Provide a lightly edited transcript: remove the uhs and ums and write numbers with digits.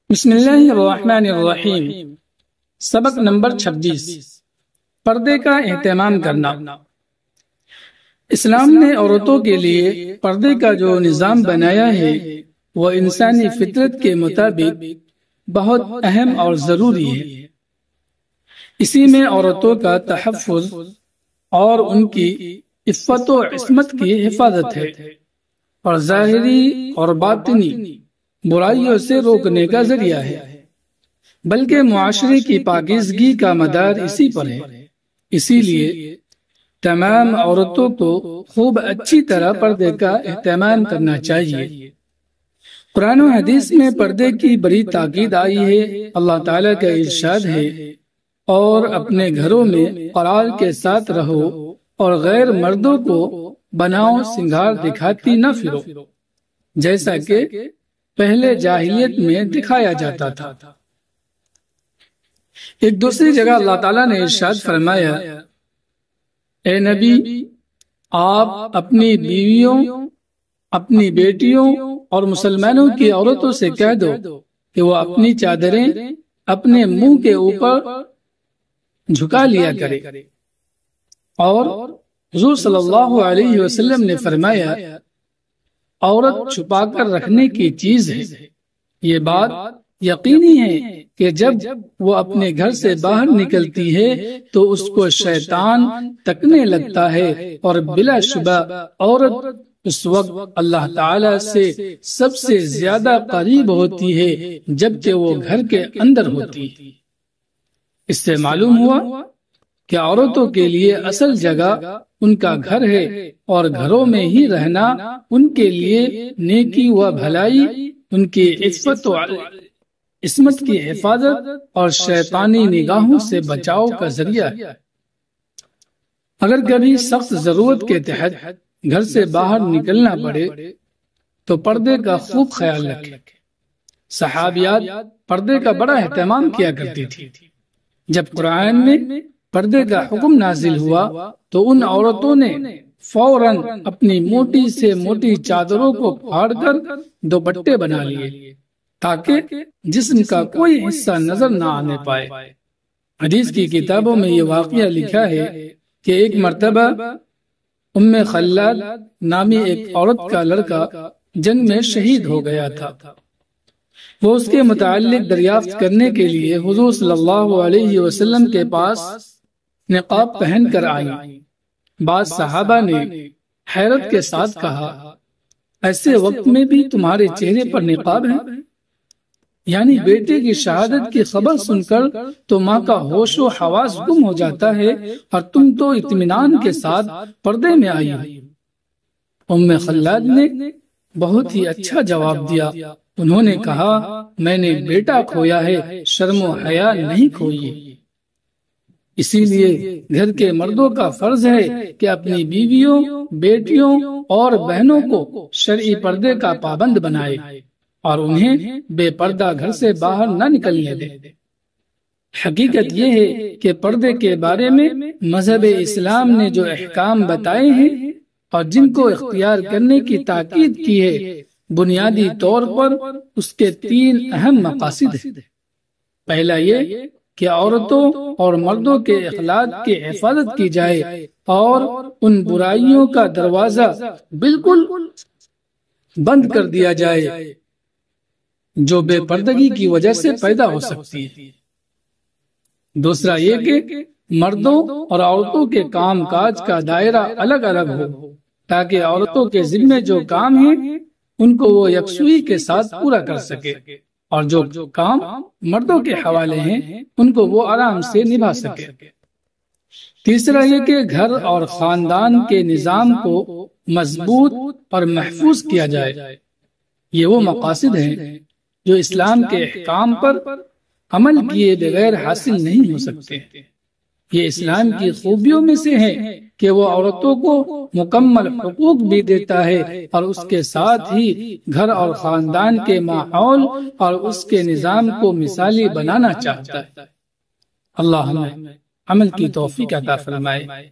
بسم اللہ الرحمن الرحیم۔ سبق نمبر 26، پردے کا اہتمام کرنا۔ اسلام نے عورتوں کے لیے پردے کا جو نظام بنایا ہے وہ انسانی فطرت کے مطابق بہت اہم اور ضروری ہے۔ اسی میں عورتوں کا تحفظ اور ان کی عفت و عصمت کی حفاظت ہے، اور ظاہری اور باطنی برائیوں سے روکنے کا ذریعہ ہے، بلکہ معاشرے کی پاکیزگی کا مدار اسی پر ہے۔ اسی لیے تمام عورتوں کو خوب اچھی طرح پردے کا اہتمام کرنا چاہیے۔ قرآن و حدیث میں پردے کی بڑی تاکید آئی ہے۔ اللہ تعالیٰ کا ارشاد ہے، اور اپنے گھروں میں قرار کے ساتھ رہو اور غیر مردوں کو بناؤ سنگھار دکھاتی نہ پھرو، جیسا کہ پہلے جاہلیت میں دکھایا جاتا تھا۔ ایک دوسری جگہ اللہ تعالیٰ نے ارشاد فرمایا، اے نبی، آپ اپنی بیویوں، اپنی بیٹیوں اور مسلمانوں کی عورتوں سے کہہ دو کہ وہ اپنی چادریں اپنے منہ کے اوپر جھکا لیا کرے۔ اور حضور صلی اللہ علیہ وسلم نے فرمایا، عورت چھپا کر رکھنے کی چیز ہے۔ یہ بات یقینی ہے کہ جب وہ اپنے گھر سے باہر نکلتی ہے تو اس کو شیطان تکنے لگتا ہے، اور بلا شبہ عورت اس وقت اللہ تعالی سے سب سے زیادہ قریب ہوتی ہے جبکہ وہ گھر کے اندر ہوتی ہے۔ اس سے معلوم ہوا کہ عورتوں کے لیے اصل جگہ ان کا گھر ہے، اور گھروں میں ہی رہنا ان کے لیے نیکی و بھلائی، ان کی عفت و عصمت کی حفاظت اور شیطانی نگاہوں سے بچاؤ کا ذریعہ ہے۔ اگر کبھی سخت ضرورت کے تحت گھر سے باہر نکلنا پڑے تو پردے کا خوب خیال رکھیں۔ صحابیات پردے کا بڑا اہتمام کیا کرتی تھی۔ جب قرآن میں پردے کا حکم نازل ہوا تو ان عورتوں نے فوراً اپنی موٹی سے موٹی چادروں کو پھاڑ کر دوپٹے بنا لیے تاکہ جسم کا کوئی حصہ نظر نہ آنے پائے۔ حدیث کی کتابوں میں یہ واقعہ لکھا ہے کہ ایک مرتبہ ام خلاد نامی ایک عورت کا لڑکا جنگ میں شہید ہو گیا تھا۔ وہ اس کے متعلق دریافت کرنے کے لیے حضور صلی اللہ علیہ وسلم کے پاس نقاب پہن کر آئی۔ بعض صحابہ نے حیرت کے ساتھ کہا، ایسے وقت میں بھی تمہارے چہرے پر نقاب ہے؟ یعنی بیٹے کی شہادت کی خبر سن کر تو ماں کا ہوش و حواس گم ہو جاتا ہے، اور تم تو اطمینان کے ساتھ پردے میں آئی ہو۔ ام خلاد نے بہت ہی اچھا جواب دیا۔ انہوں نے کہا، میں نے بیٹا کھویا ہے، شرم و حیا نہیں کھوئی۔ اسی لیے گھر کے مردوں کا فرض ہے کہ اپنی بیویوں، بیٹیوں اور بہنوں کو شرعی پردے کا پابند بنائے، اور انہیں بے پردہ گھر سے باہر نہ نکلنے دے۔ حقیقت یہ ہے کہ پردے کے بارے میں مذہب اسلام نے جو احکام بتائے ہیں اور جن کو اختیار کرنے کی تاکید کی ہے، بنیادی طور پر اس کے 3 اہم مقاصد ہیں۔ پہلا یہ کہ عورتوں اور مردوں کے اخلاق کی حفاظت کی جائے اور ان برائیوں کا دروازہ بالکل بند کر دیا جائے جو بے پردگی کی وجہ سے پیدا ہو سکتی ہے۔ دوسرا یہ کہ مردوں اور عورتوں کے کام کاج کا دائرہ الگ الگ ہو، تاکہ عورتوں کے ذمے جو کام ہیں ان کو وہ یکسوئی کے ساتھ پورا کر سکے، اور جو کام مردوں کے حوالے ہیں ان کو وہ آرام سے نبھا سکے۔ تیسرا یہ کہ گھر اور خاندان کے نظام کو مضبوط اور محفوظ کیا جائے۔ یہ وہ مقاصد ہیں جو اسلام کے احکام پر عمل کیے بغیر حاصل نہیں ہو سکتے۔ یہ اسلام کی خوبیوں میں سے ہے کہ وہ عورتوں کو مکمل حقوق بھی دیتا ہے، اور اس کے ساتھ ہی گھر اور خاندان کے ماحول اور اس کے نظام کو مثالی بنانا چاہتا ہے۔ اللہ ہمیں عمل کی توفیق عطا فرمائے۔